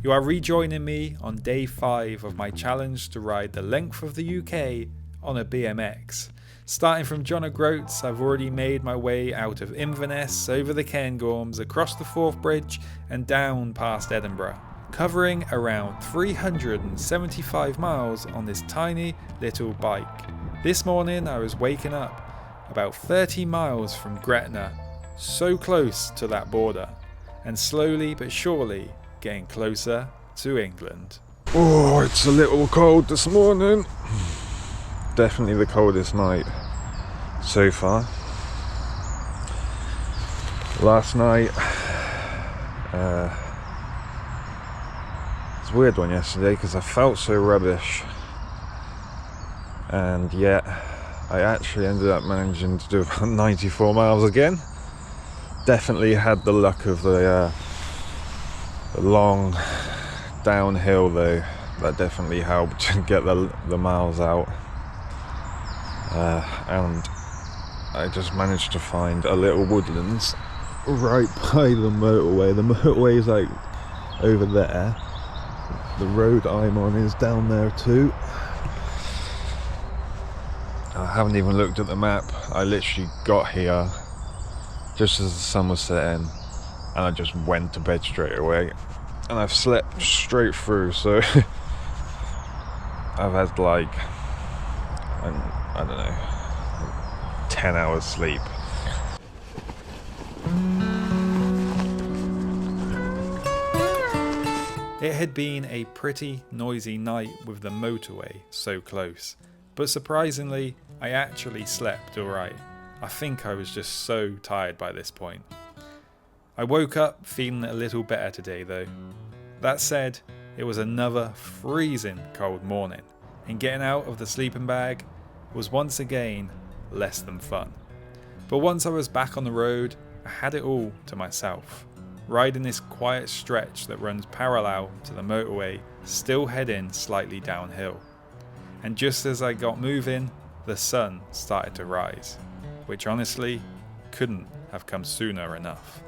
You are rejoining me on day 5 of my challenge to ride the length of the UK on a BMX. Starting from John O'Groats, I've already made my way out of Inverness, over the Cairngorms, across the Forth Bridge and down past Edinburgh, covering around 375 miles on this tiny little bike. This morning I was waking up about 30 miles from Gretna, so close to that border, and slowly but surely getting closer to England. Oh, it's a little cold this morning. Definitely the coldest night so far. Last night, it's a weird one yesterday because I felt so rubbish, and yet I actually ended up managing to do about 94 miles again. Definitely had the luck of the long downhill though. That definitely helped to get the miles out. And I just managed to find a little woodlands right by the motorway. The motorway is like over there. The road I'm on is down there too. I haven't even looked at the map. I literally got here just as the sun was setting, and I just went to bed straight away, and I've slept straight through, so I've had like, I don't know, 10 hours sleep. It had been a pretty noisy night with the motorway so close, but surprisingly I actually slept alright. I think I was just so tired by this point. I woke up feeling a little better today though. That said, it was another freezing cold morning, and getting out of the sleeping bag was once again less than fun. But once I was back on the road, I had it all to myself, riding this quiet stretch that runs parallel to the motorway, still heading slightly downhill. And just as I got moving, the sun started to rise, which honestly couldn't have come sooner enough.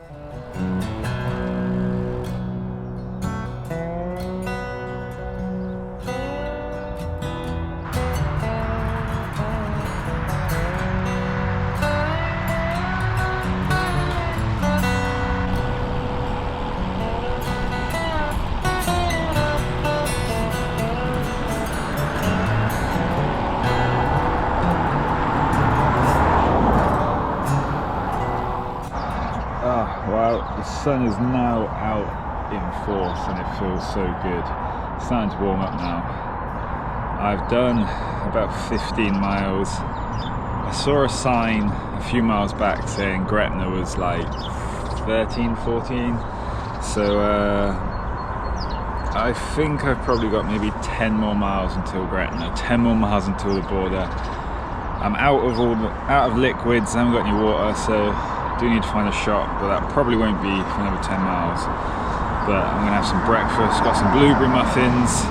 Well, the sun is now out in force and it feels so good. It's starting to warm up now. I've done about 15 miles. I saw a sign a few miles back saying Gretna was like 13, 14. So I think I've probably got maybe 10 more miles until Gretna, 10 more miles until the border. I'm out of liquids, I haven't got any water, so do need to find a shop, but that probably won't be for another 10 miles. But I'm gonna have some breakfast, got some blueberry muffins,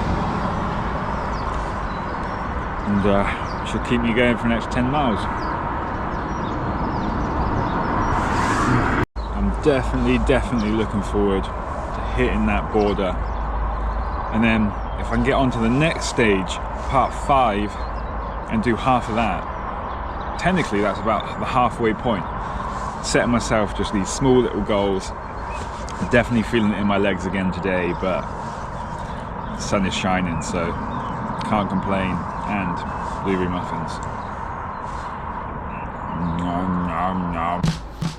and should keep me going for the next 10 miles. I'm definitely looking forward to hitting that border, and then if I can get on to the next stage, part 5, and do half of that, technically that's about the halfway point. Setting myself just these small little goals. Definitely feeling it in my legs again today, but the sun is shining, so can't complain. And blueberry muffins. Nom, nom, nom.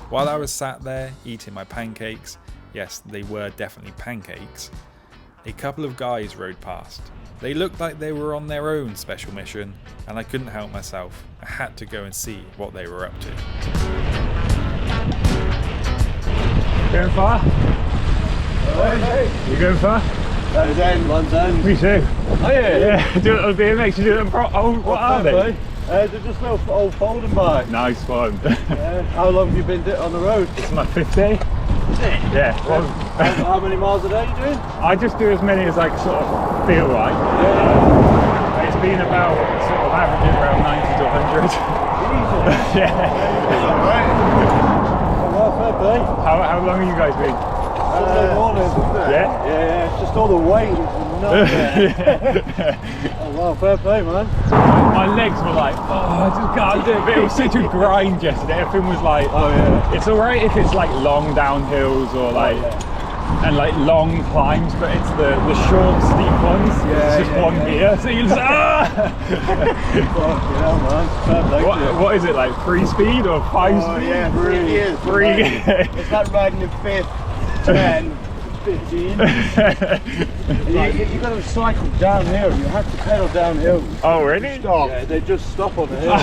While I was sat there eating my pancakes, yes, they were definitely pancakes, a couple of guys rode past. They looked like they were on their own special mission, and I couldn't help myself. I had to go and see what they were up to. Going far? Hey. You going far? One's end, one's end. Me too. Oh yeah? Yeah, do it on BMX, you do it on what are they? They're just little old folding bikes. Nice one. How long have you been on the road? It's my 5th day. Yeah. Well, how many miles a day are you doing? I just do as many as I sort of feel like. It's been about sort of averaging around 90 to 100. Easy. Yeah. Well, fair play. How long have you guys been? Saturday morning, isn't it? Yeah? Yeah, it's just all the weight is nightmare. Oh wow, fair play, man. My legs were like, oh, I just can't do it. But it was such a grind yesterday. Everything was like, Oh yeah. it's alright if it's like long downhills or like, and like long climbs, but it's the short, steep ones. Yeah, It's just one gear. So you just, Fuck yeah, man. Fair play to you. what is it, like 3 speed or 5 Oh speed? yeah, 3 years. 3 gears. It's like riding in 5th, 10, 15. You got to cycle downhill. You have to pedal downhill. Oh really? Stop. Yeah, they just stop on the hill.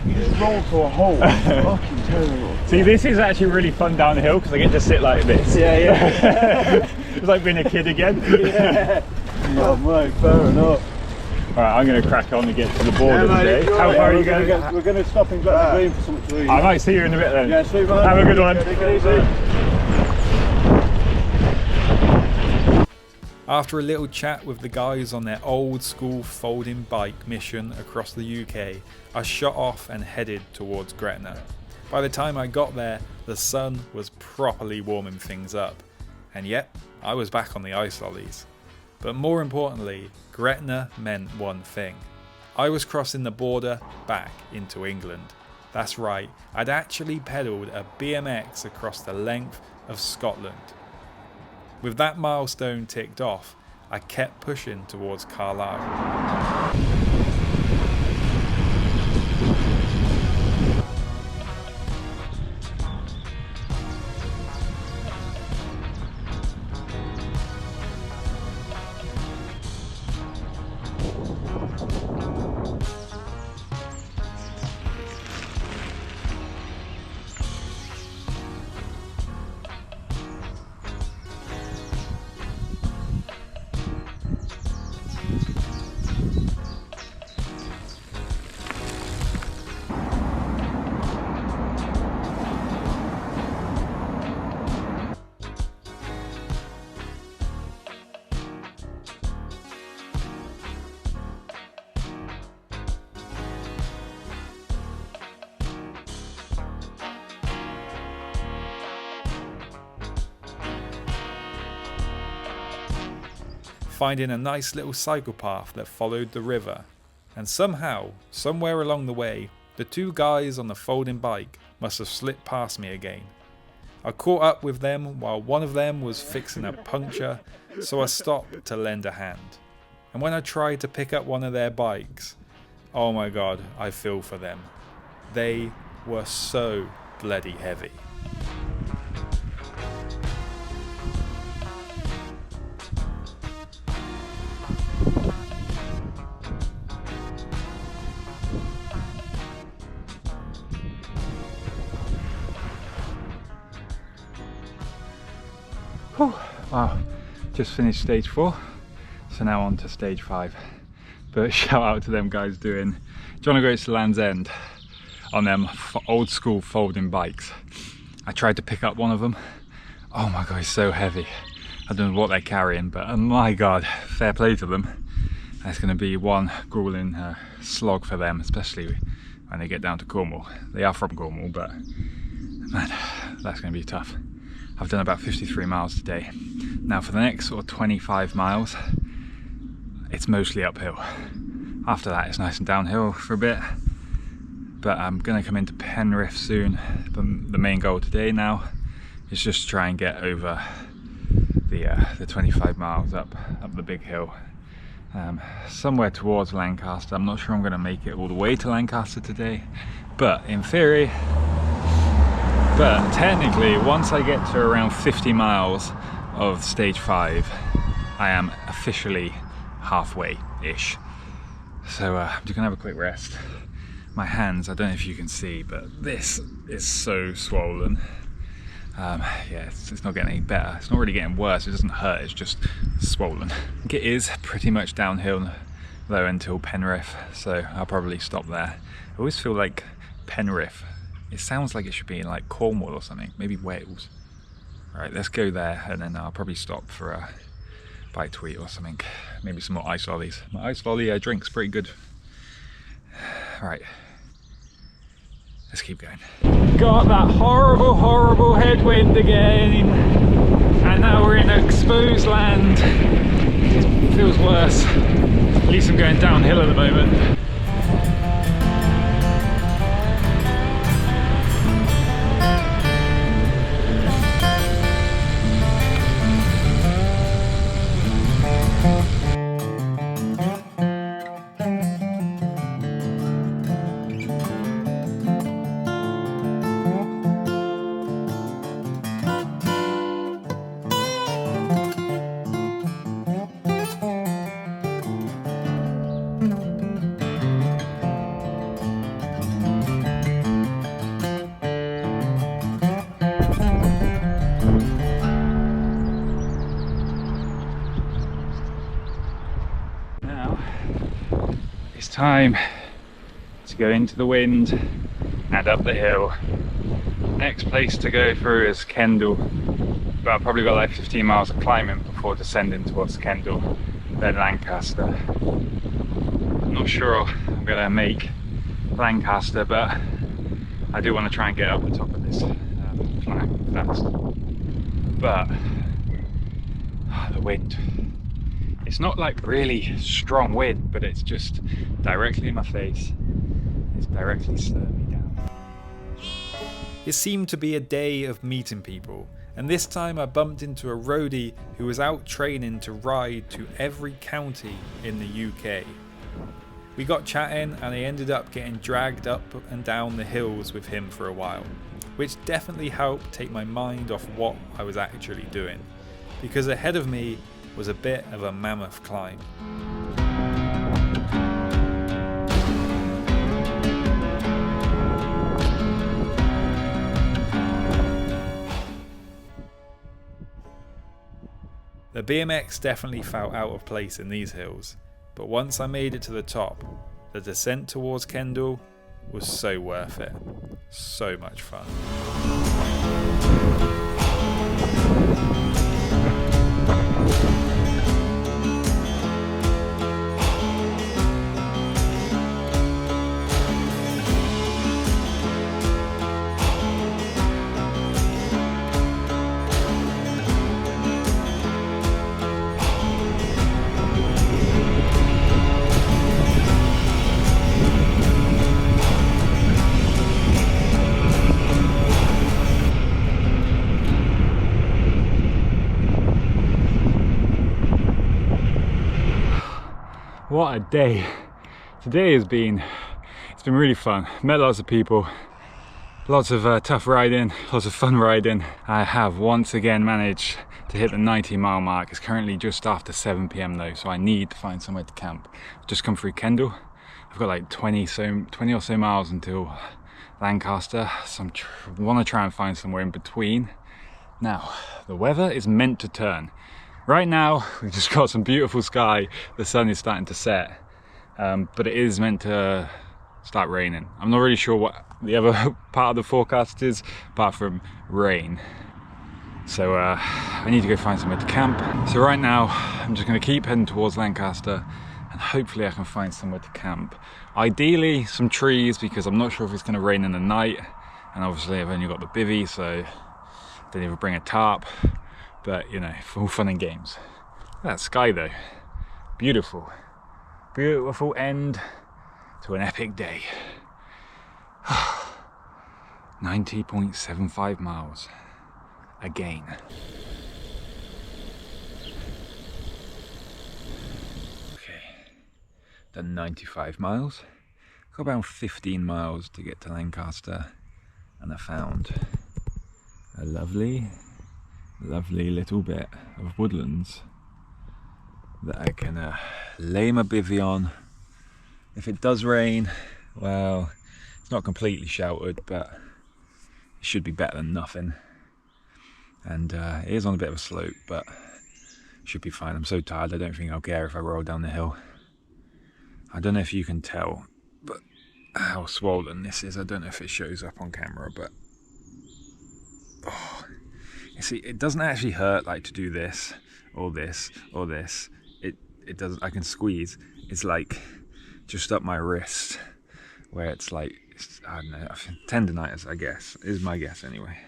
You just roll to a hole. Fucking terrible. See, this is actually really fun downhill because I get to sit like this. Yeah, yeah. It's like being a kid again. Yeah. Oh mate, fair enough. Alright, I'm going to crack on and get to the border mate, today. enjoy. How far are you We're going? We're going to stop in Gretna Green for something to eat. I might see you in a bit then. Yeah, sweet man. Have a good one. Take it easy. After a little chat with the guys on their old school folding bike mission across the UK, I shot off and headed towards Gretna. By the time I got there, the sun was properly warming things up. And yet, I was back on the ice lollies. But more importantly, Gretna meant one thing. I was crossing the border back into England. That's right, I'd actually pedalled a BMX across the length of Scotland. With that milestone ticked off, I kept pushing towards Carlisle. Finding a nice little cycle path that followed the river, and somehow, somewhere along the way, the two guys on the folding bike must have slipped past me again. I caught up with them while one of them was fixing a puncture, so I stopped to lend a hand. And when I tried to pick up one of their bikes, oh my god, I feel for them. They were so bloody heavy. Wow, just finished stage 4, so now on to stage 5. But shout out to them guys doing John O'Groats to Land's End on them old school folding bikes. I tried to pick up one of them. Oh my god, it's so heavy. I don't know what they're carrying, but oh my god, fair play to them. That's going to be one grueling slog for them, especially when they get down to Cornwall. They are from Cornwall, but man, that's going to be tough. I've done about 53 miles today. Now for the next sort of 25 miles, it's mostly uphill. After that, it's nice and downhill for a bit. But I'm going to come into Penrith soon. But the main goal today now is just to try and get over the 25 miles up the big hill. Somewhere towards Lancaster. I'm not sure I'm going to make it all the way to Lancaster today. But in theory, but technically, once I get to around 50 miles of stage 5, I am officially halfway-ish. So I'm just gonna have a quick rest. My hands, I don't know if you can see, but this is so swollen. Yeah, it's not getting any better. It's not really getting worse. It doesn't hurt, it's just swollen. It is pretty much downhill though until Penrith, so I'll probably stop there. I always feel like Penrith, it sounds like it should be in like Cornwall or something, maybe Wales. Right, let's go there and then I'll probably stop for a bite to eat or something. Maybe some more ice lollies. My ice lolly drink's pretty good. Right, let's keep going. Got that horrible, horrible headwind again. And now we're in exposed land. It feels worse. At least I'm going downhill at the moment. Time to go into the wind and up the hill. Next place to go through is Kendal, but I've probably got like 15 miles of climbing before descending towards Kendal, then Lancaster. I'm not sure I'm gonna make Lancaster, but I do want to try and get up the top of this climb fast. But the wind. It's not like really strong wind, but it's just directly in my face. It's directly slowing me down. It seemed to be a day of meeting people, and this time I bumped into a roadie who was out training to ride to every county in the UK. We got chatting and I ended up getting dragged up and down the hills with him for a while, which definitely helped take my mind off what I was actually doing, because ahead of me was a bit of a mammoth climb. The BMX definitely felt out of place in these hills, but once I made it to the top, the descent towards Kendal was so worth it. So much fun. What a day. Today it's been really fun. Met lots of people, lots of tough riding, lots of fun riding. I have once again managed to hit the 90-mile mark. It's currently just after 7 p.m. though, so I need to find somewhere to camp. I've just come through Kendal. I've got like 20 or so miles until Lancaster, so I want to try and find somewhere in between. Now, the weather is meant to turn. Right now, we've just got some beautiful sky. The sun is starting to set, but it is meant to start raining. I'm not really sure what the other part of the forecast is, apart from rain. So I need to go find somewhere to camp. So right now, I'm just going to keep heading towards Lancaster, and hopefully I can find somewhere to camp. Ideally, some trees, because I'm not sure if it's going to rain in the night, and obviously I've only got the bivvy, so I didn't even bring a tarp. But you know, all fun and games. That sky though, beautiful. Beautiful end to an epic day. 90.75 miles again. Okay, done 95 miles. Got about 15 miles to get to Lancaster, and I found a lovely little bit of woodlands that I can lay my bivvy on. If it does rain, well, it's not completely sheltered, but it should be better than nothing. And it is on a bit of a slope, but it should be fine. I'm so tired, I don't think I'll care if I roll down the hill. I don't know if you can tell, but how swollen this is. I don't know if it shows up on camera, but oh, you see, it doesn't actually hurt like to do this or this or this. It doesn't. I can squeeze. It's like just up my wrist, where it's like, I don't know, tendonitis, I guess, is my guess anyway.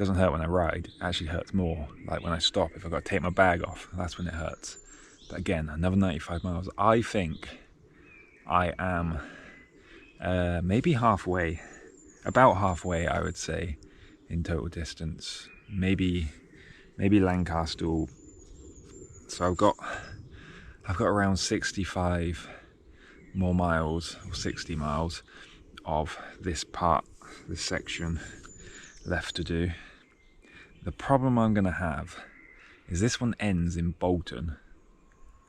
doesn't hurt when I ride, it actually hurts more. Like when I stop, if I've got to take my bag off, that's when it hurts. But again, another 95 miles. I think I am maybe halfway, about halfway I would say, in total distance. Maybe Lancaster. So I've got around 65 more miles, or 60 miles of this section left to do. The problem I'm going to have is this one ends in Bolton,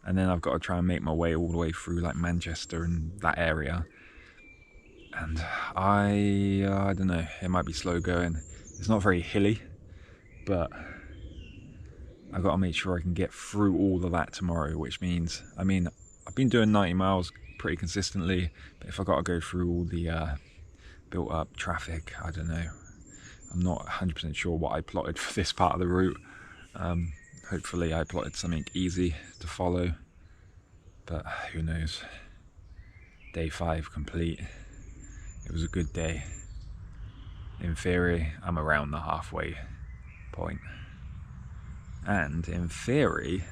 and then I've got to try and make my way all the way through like Manchester and that area. And I don't know, it might be slow going. It's not very hilly, but I've got to make sure I can get through all of that tomorrow, which means, I mean, I've been doing 90 miles pretty consistently, but if I've got to go through all the built up traffic, I don't know. I'm not 100% sure what I plotted for this part of the route. Hopefully I plotted something easy to follow, but who knows. Day 5 complete. It was a good day. In theory, I'm around the halfway point. And in theory,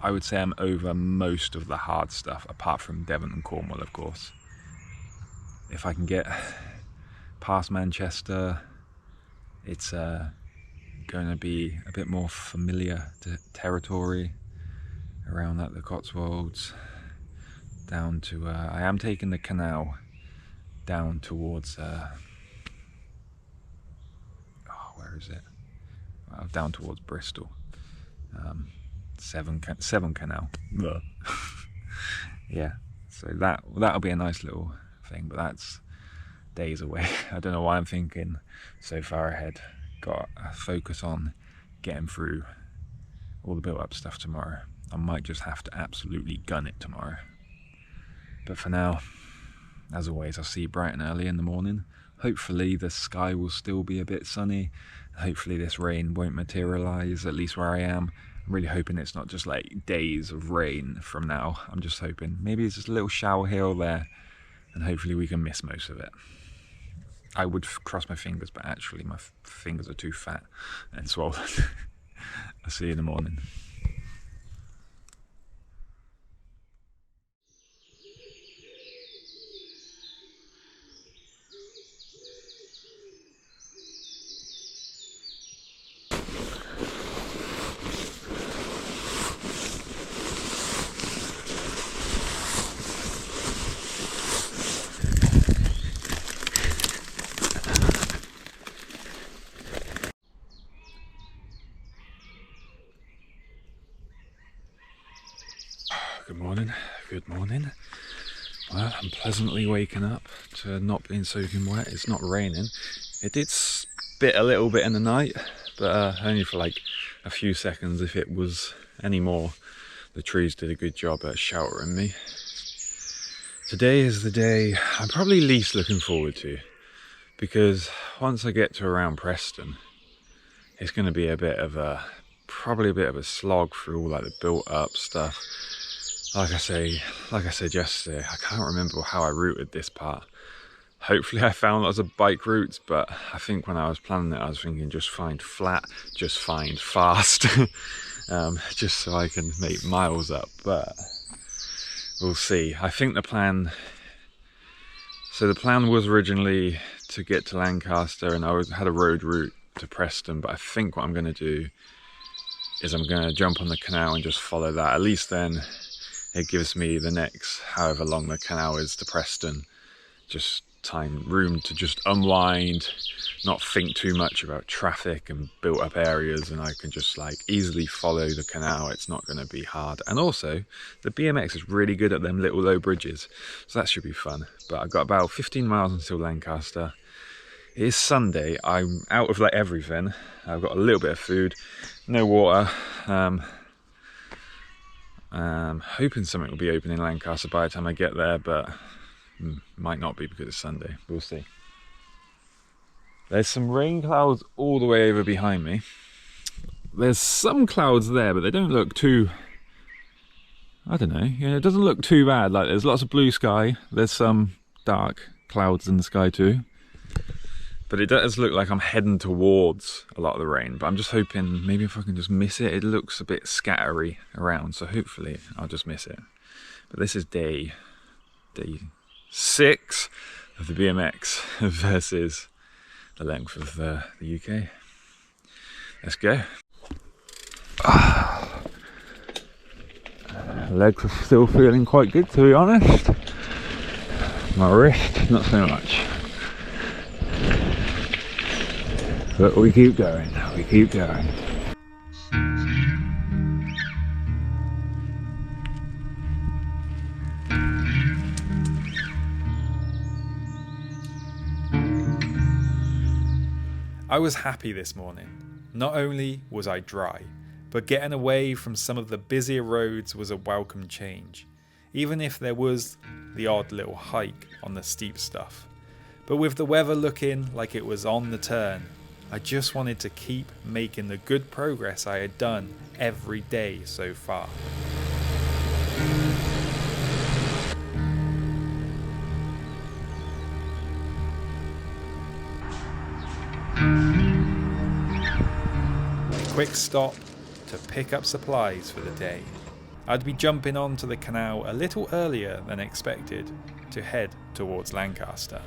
I would say I'm over most of the hard stuff, apart from Devon and Cornwall, of course. If I can get past Manchester, it's going to be a bit more familiar territory around the Cotswolds, down to, I am taking the canal down towards, where is it? Down towards Bristol. Severn Canal. Yeah, so that'll be a nice little thing, but that's days away. I don't know why I'm thinking so far ahead. Got to focus on getting through all the built up stuff tomorrow. I might just have to absolutely gun it tomorrow. But for now, as always, I'll see you bright and early in the morning. Hopefully the sky will still be a bit sunny. Hopefully this rain won't materialise, at least where I am. I'm really hoping it's not just like days of rain from now. I'm just hoping maybe it's just a little shower here or there, and hopefully we can miss most of it. I would cross my fingers, but actually my fingers are too fat and swollen. I'll see you in the morning. Good morning. Well, I'm pleasantly waking up to not being soaking wet. It's not raining. It did spit a little bit in the night, but only for like a few seconds. If it was any more, the trees did a good job at sheltering me. Today is the day I'm probably least looking forward to, because once I get to around Preston, it's going to be probably a bit of a slog through all like the built up stuff. Like I said yesterday, I can't remember how I routed this part. Hopefully I found lots of bike routes, but I think when I was planning it, I was thinking just find flat, just find fast, just so I can make miles up, but we'll see. I think the plan was originally to get to Lancaster, and I had a road route to Preston, but I think what I'm going to do is I'm going to jump on the canal and just follow that. At least then it gives me the next however long the canal is to Preston just room to just unwind, not think too much about traffic and built up areas, and I can just like easily follow the canal. It's not going to be hard, and also the BMX is really good at them little low bridges, so that should be fun. But I've got about 15 miles until Lancaster. It is Sunday. I'm out of like everything. I've got a little bit of food, no water. Hoping something will be open in Lancaster by the time I get there, but might not be because it's Sunday. We'll see. There's some rain clouds all the way over behind me. There's some clouds there, but they don't look too, I don't know, it doesn't look too bad. Like there's lots of blue sky. There's some dark clouds in the sky too. But it does look like I'm heading towards a lot of the rain, but I'm just hoping maybe if I can just miss it. It looks a bit scattery around, so hopefully I'll just miss it. But this is day 6 of the BMX versus the length of the UK. Let's go. Legs are still feeling quite good, to be honest. My wrist, not so much. But we keep going, we keep going. I was happy this morning. Not only was I dry, but getting away from some of the busier roads was a welcome change, even if there was the odd little hike on the steep stuff. But with the weather looking like it was on the turn, I just wanted to keep making the good progress I had done every day so far. A quick stop to pick up supplies for the day. I'd be jumping onto the canal a little earlier than expected to head towards Lancaster.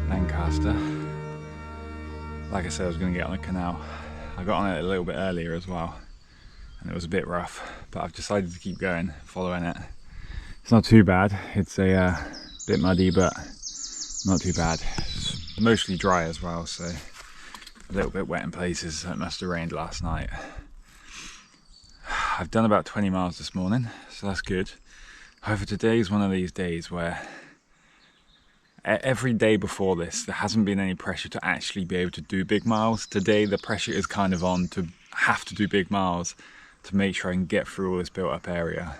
Lancaster. Like I said, I was going to get on the canal. I got on it a little bit earlier as well, and it was a bit rough, but I've decided to keep going, following it. It's not too bad. It's a bit muddy, but not too bad. It's mostly dry as well, so a little bit wet in places. It must have rained last night. I've done about 20 miles this morning, so that's good. However, today is one of these days where every day before this, there hasn't been any pressure to actually be able to do big miles. Today, the pressure is kind of on to have to do big miles to make sure I can get through all this built up area.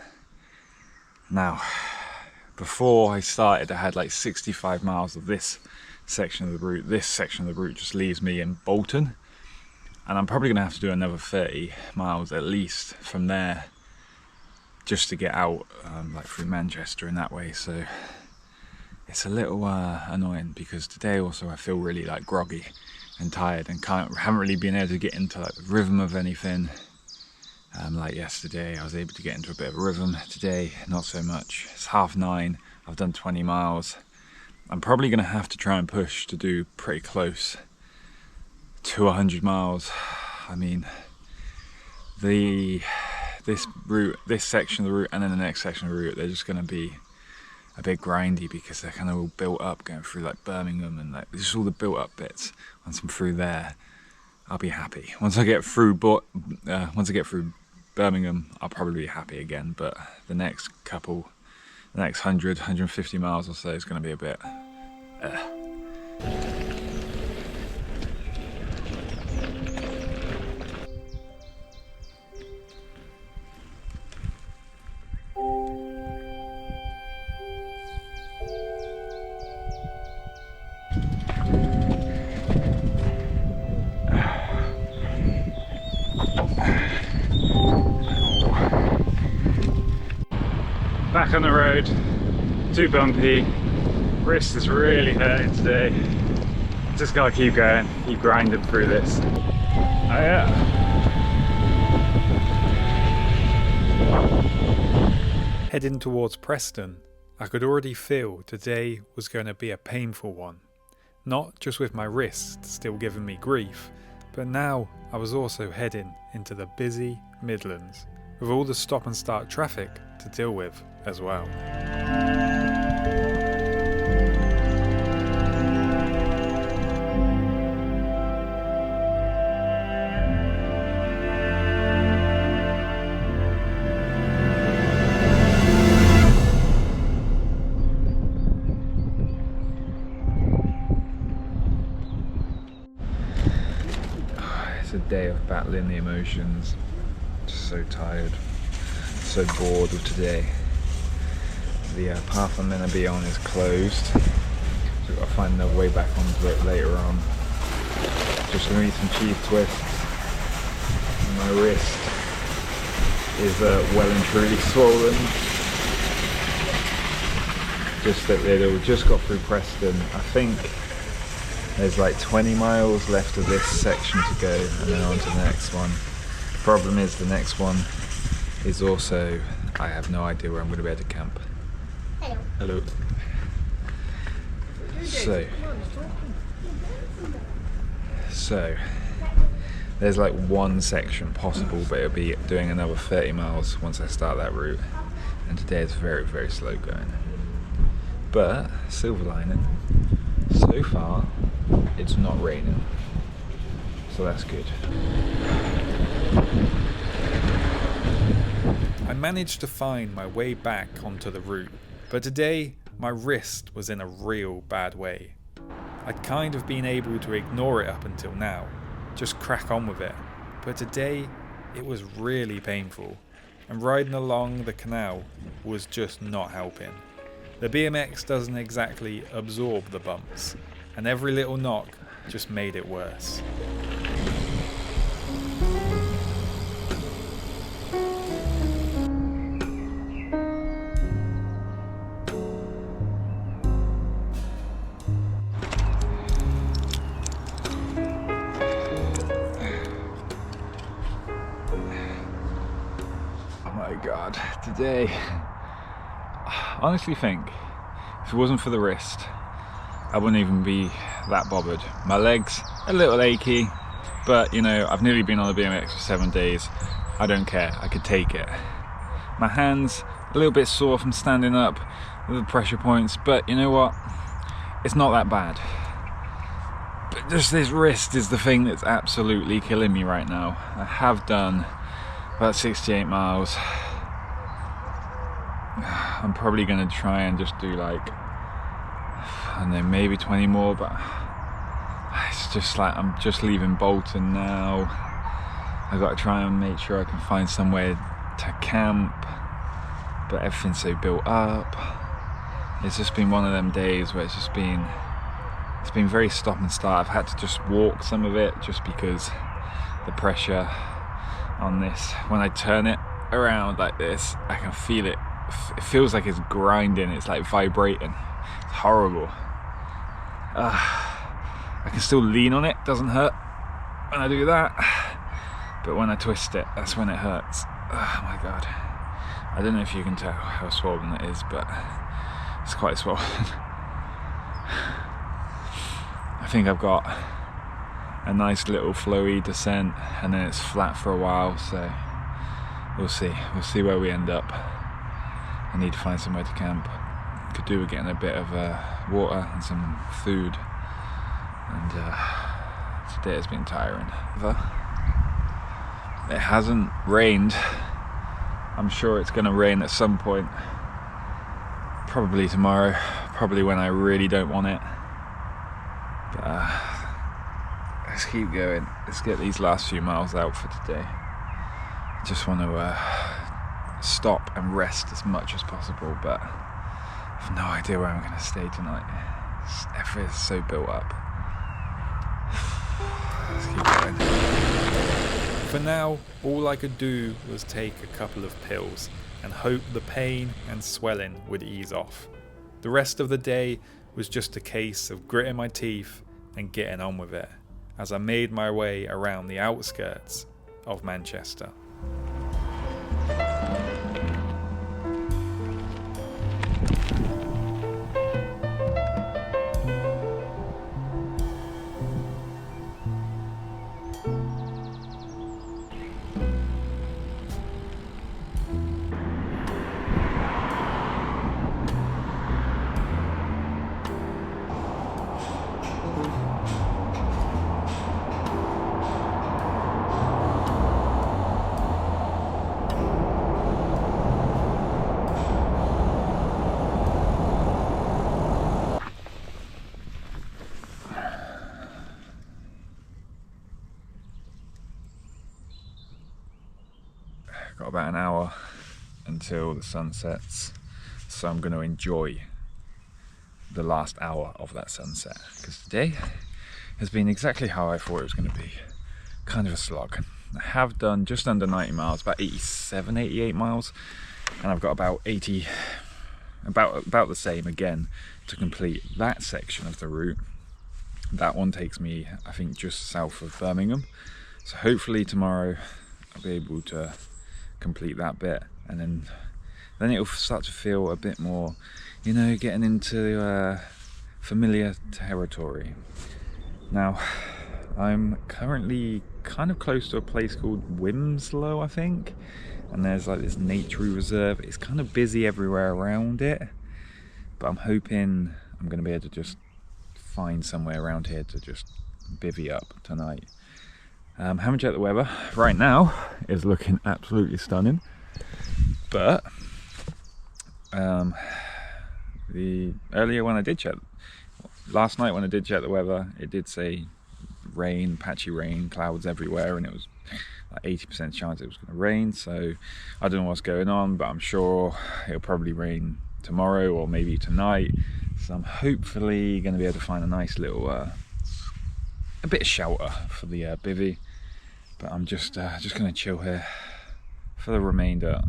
Now, before I started, I had like 65 miles of this section of the route. This section of the route just leaves me in Bolton, and I'm probably gonna have to do another 30 miles at least from there just to get out, like through Manchester and that way. So it's a little annoying because today also I feel really like groggy and tired and haven't really been able to get into like the rhythm of anything. Like yesterday I was able to get into a bit of a rhythm. Today not so much. It's 9:30, I've done 20 miles. I'm probably going to have to try and push to do pretty close to 100 miles. I mean, this route, this section of the route and then the next section of the route, they're just going to be a bit grindy because they're kind of all built up, going through like Birmingham and like just all the built up bits. Once I'm through there, I'll be happy. Once I get through Birmingham, I'll probably be happy again. But the next 100, 150 miles or so is going to be a bit. Back on the road, too bumpy, wrist is really hurting today. Just gotta keep going, keep grinding through this. Oh yeah. Heading towards Preston, I could already feel today was going to be a painful one. Not just with my wrist still giving me grief, but now I was also heading into the busy Midlands, with all the stop and start traffic to deal with as well. It's a day of battling the emotions. Just so tired, so bored of today. The path I'm meant to be on is closed, so I've got to find another way back onto it later on. Just gonna eat some cheese twists. My wrist is well and truly swollen. Just that little, just got through Preston. I think there's like 20 miles left of this section to go and then on to the next one. The problem is the next one is also, I have no idea where I'm going to be able to camp. Hello. Hello. So there's like one section possible, but it'll be doing another 30 miles once I start that route. And today is very, very slow going. But silver lining, so far it's not raining, so that's good. I managed to find my way back onto the route, but today my wrist was in a real bad way. I'd kind of been able to ignore it up until now, just crack on with it, but today it was really painful, and riding along the canal was just not helping. The BMX doesn't exactly absorb the bumps, and every little knock just made it worse. Oh my god, today, I honestly think if it wasn't for the wrist, I wouldn't even be that bothered. My legs a little achy, but you know, I've nearly been on the BMX for 7 days. I don't care, I could take it. My hands a little bit sore from standing up with the pressure points, but you know what? It's not that bad. But just this wrist is the thing that's absolutely killing me right now. I have done about 68 miles. I'm probably going to try and just do like, I don't know, maybe 20 more, but it's just like I'm just leaving Bolton now. I've got to try and make sure I can find somewhere to camp, but everything's so built up. It's just been one of them days where it's been very stop and start. I've had to just walk some of it just because the pressure on this, when I turn it around like this, I can feel it. It feels like it's grinding, it's like vibrating. It's horrible. I can still lean on it, doesn't hurt when I do that, but when I twist it, that's when it hurts. Oh my god. I don't know if you can tell how swollen it is, but it's quite swollen. I think I've got a nice little flowy descent and then it's flat for a while, so we'll see where we end up. I need to find somewhere to camp. Could do with getting a bit of water and some food, and today has been tiring. It hasn't rained. I'm sure it's going to rain at some point, probably tomorrow, probably when I really don't want it, but let's keep going. Let's get these last few miles out for today. Just want to stop and rest as much as possible, but I have no idea where I'm going to stay tonight. Everything's so built up. Let's keep going. For now, all I could do was take a couple of pills and hope the pain and swelling would ease off. The rest of the day was just a case of gritting my teeth and getting on with it, as I made my way around the outskirts of Manchester. got about an hour until the sun sets, so I'm going to enjoy the last hour of that sunset, because today has been exactly how I thought it was going to be. Kind of a slog. I have done just under 90 miles, about 87, 88 miles, and I've got about 80, about the same again to complete that section of the route. That one takes me, I think, just south of Birmingham, so hopefully tomorrow I'll be able to complete that bit, and then it'll start to feel a bit more, you know, getting into familiar territory. Now, I'm currently kind of close to a place called Wimslow, I think, and there's like this nature reserve. It's kind of busy everywhere around it, but I'm hoping I'm going to be able to just find somewhere around here to just bivvy up tonight. Haven't checked the weather. Right now it's looking absolutely stunning, but earlier when I did check, last night when I did check the weather, it did say rain, patchy rain, clouds everywhere, and it was like 80% chance it was going to rain. So I don't know what's going on, but I'm sure it'll probably rain tomorrow or maybe tonight. So I'm hopefully going to be able to find a nice little a bit of shelter for the bivvy. But I'm just going to chill here for the remainder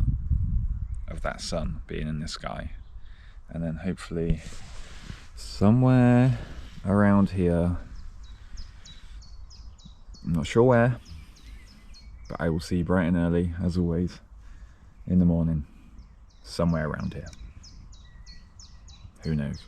of that sun being in the sky, and then hopefully somewhere around here, I'm not sure where, but I will see bright and early as always in the morning, somewhere around here. Who knows?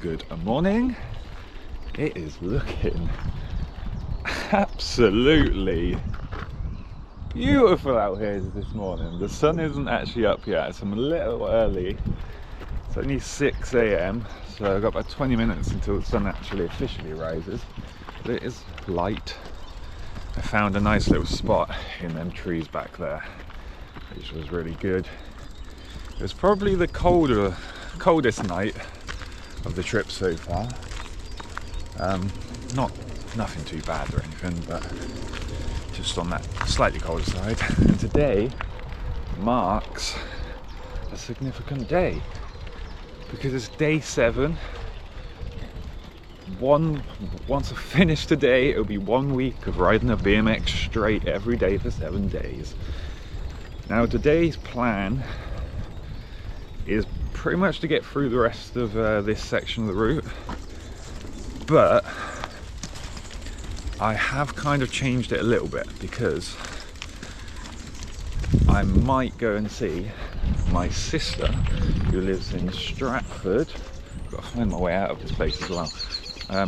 Good morning. It is looking absolutely beautiful out here this morning. The sun isn't actually up yet, so I'm a little early. It's only 6 AM, so I've got about 20 minutes until the sun actually officially rises, but it is light. I found a nice little spot in them trees back there, which was really good. It was probably the coldest night of the trip so far. Nothing too bad or anything, but just on that slightly colder side. And today marks a significant day because it's day 7. Once I finish today, it'll be 1 week of riding a BMX straight every day for 7 days. Now today's plan is pretty much to get through the rest of this section of the route, but I have kind of changed it a little bit because I might go and see my sister who lives in Stratford. I've got to find my way out of this place as well.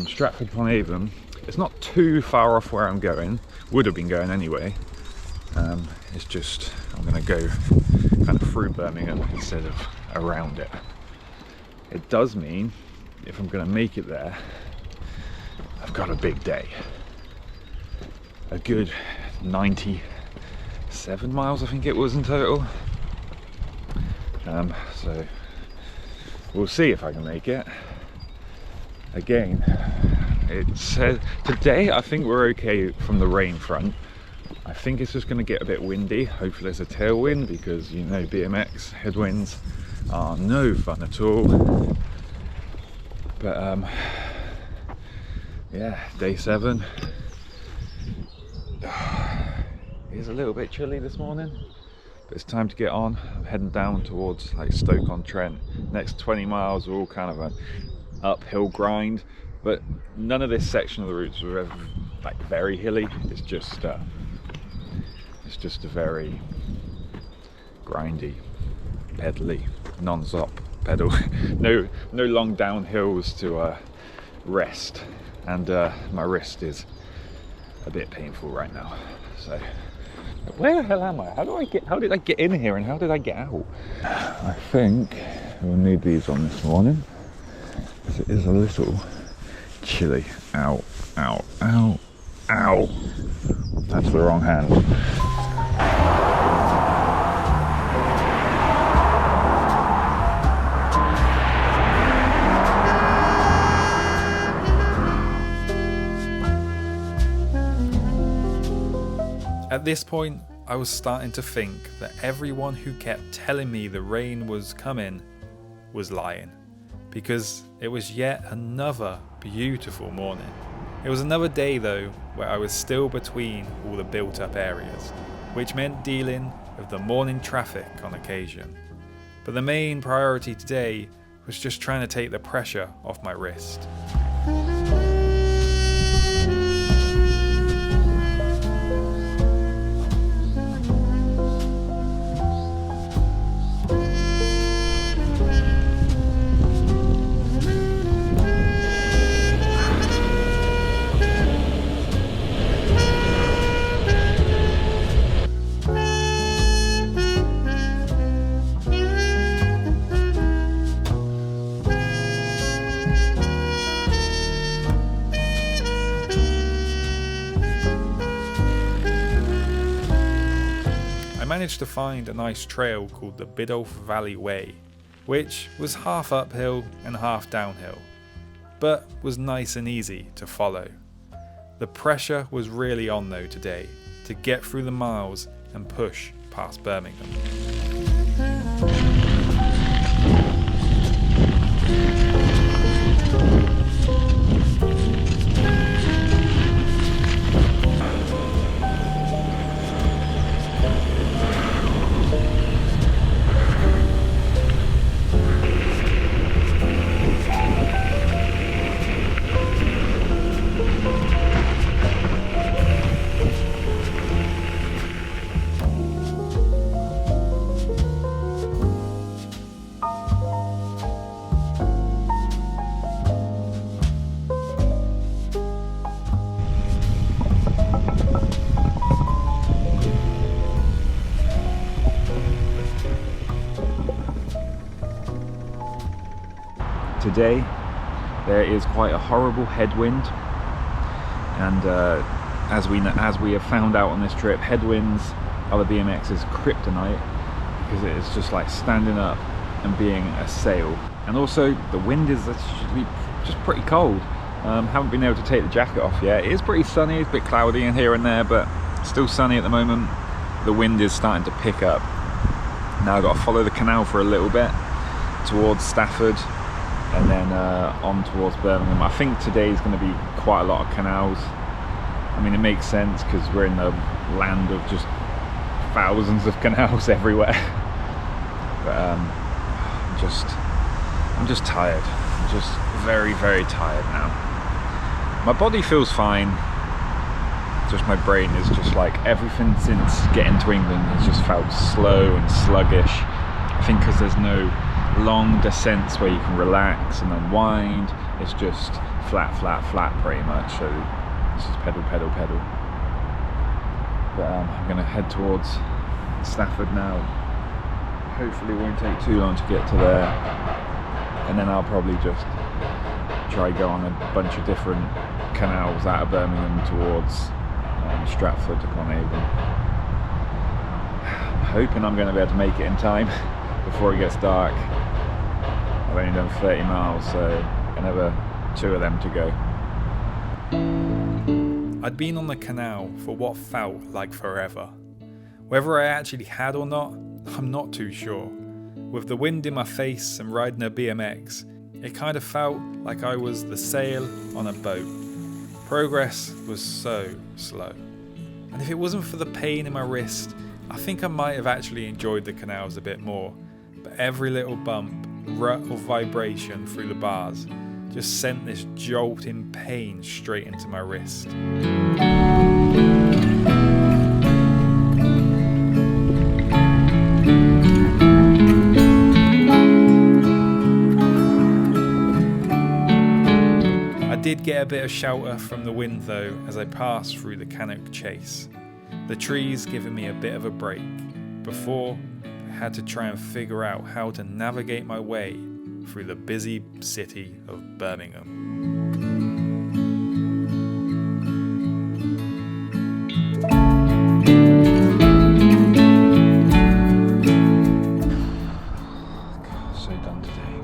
Stratford upon Avon. It's not too far off where I'm going, would have been going anyway. It's just I'm going to go kind of through Birmingham instead of around it. It does mean if I'm going to make it there, I've got a big day. A good 97 miles I think it was in total. So we'll see if I can make it. Again, it said today I think we're okay from the rain front. I think it's just going to get a bit windy. Hopefully there's a tailwind because, you know, BMX headwinds are no fun at all. But yeah, day 7. It's a little bit chilly this morning, but it's time to get on. I'm heading down towards like Stoke-on-Trent. Next 20 miles are all kind of an uphill grind, but none of this section of the routes are ever like very hilly. It's just a very grindy, pedally, non-stop pedal. no long downhills to rest and my wrist is a bit painful right now. So where the hell am I? How did I get in here and how did I get out? I think we'll need these on this morning because it is a little chilly. Ow, ow, ow, ow. That's the wrong hand. At this point, I was starting to think that everyone who kept telling me the rain was coming was lying, because it was yet another beautiful morning. It was another day though where I was still between all the built up areas, which meant dealing with the morning traffic on occasion. But the main priority today was just trying to take the pressure off my wrist. I managed to find a nice trail called the Biddulph Valley Way, which was half uphill and half downhill, but was nice and easy to follow. The pressure was really on though today to get through the miles and push past Birmingham. Today there is quite a horrible headwind, and as we have found out on this trip, headwinds are the BMX's kryptonite, because it is just like standing up and being a sail. And also the wind is actually just pretty cold. Haven't been able to take the jacket off yet. It is pretty sunny, it's a bit cloudy in here and there, but still sunny at the moment. The wind is starting to pick up. Now I've got to follow the canal for a little bit towards Stafford, and then on towards Birmingham. I think today's going to be quite a lot of canals. I mean, it makes sense because we're in the land of just thousands of canals everywhere. But I'm just tired. I'm just very, very tired now. My body feels fine. Just my brain is just like, everything since getting to England has just felt slow and sluggish. I think because there's no long descents where you can relax and unwind. It's just flat, flat, flat pretty much. So it's just pedal, pedal, pedal. But I'm going to head towards Stafford now. Hopefully it won't take too long to get to there. And then I'll probably just try go on a bunch of different canals out of Birmingham towards Stratford upon Avon. I'm hoping I'm going to be able to make it in time before it gets dark. I've only done 30 miles, so another 2 of them to go. I'd been on the canal for what felt like forever. Whether I actually had or not, I'm not too sure. With the wind in my face and riding a BMX, it kind of felt like I was the sail on a boat. Progress was so slow. And if it wasn't for the pain in my wrist, I think I might have actually enjoyed the canals a bit more. But every little bump, rut or vibration through the bars just sent this jolting pain straight into my wrist. I did get a bit of shelter from the wind though as I pass through the Cannock Chase, the trees giving me a bit of a break before I had to try and figure out how to navigate my way through the busy city of Birmingham. So done today.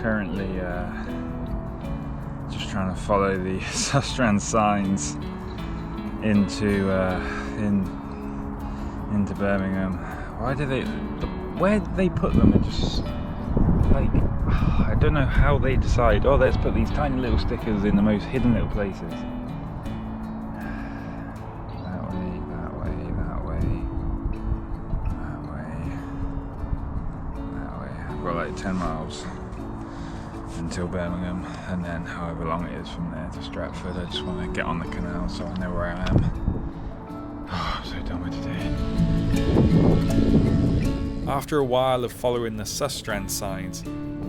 Currently just trying to follow the Sustrand signs into Birmingham. Where they put them, it just like, I don't know how they decide, oh, let's put these tiny little stickers in the most hidden little places. That way, that way, that way, that way, that way. I've got like 10 miles until Birmingham, and then however long it is from there to Stratford. I just want to get on the canal so I know where I am. Oh, I'm so done with today. After a while of following the Sustrand signs,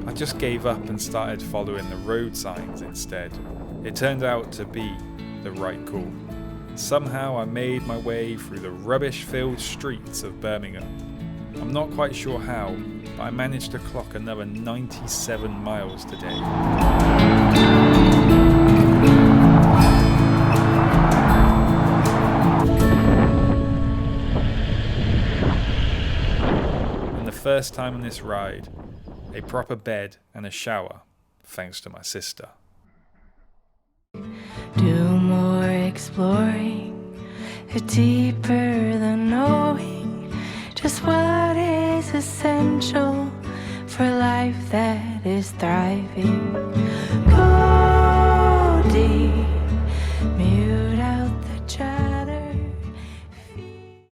I just gave up and started following the road signs instead. It turned out to be the right call. Somehow I made my way through the rubbish-filled streets of Birmingham. I'm not quite sure how, but I managed to clock another 97 miles today. First time on this ride, a proper bed and a shower, thanks to my sister. Do more exploring, deeper than knowing just what is essential for life that is thriving. Go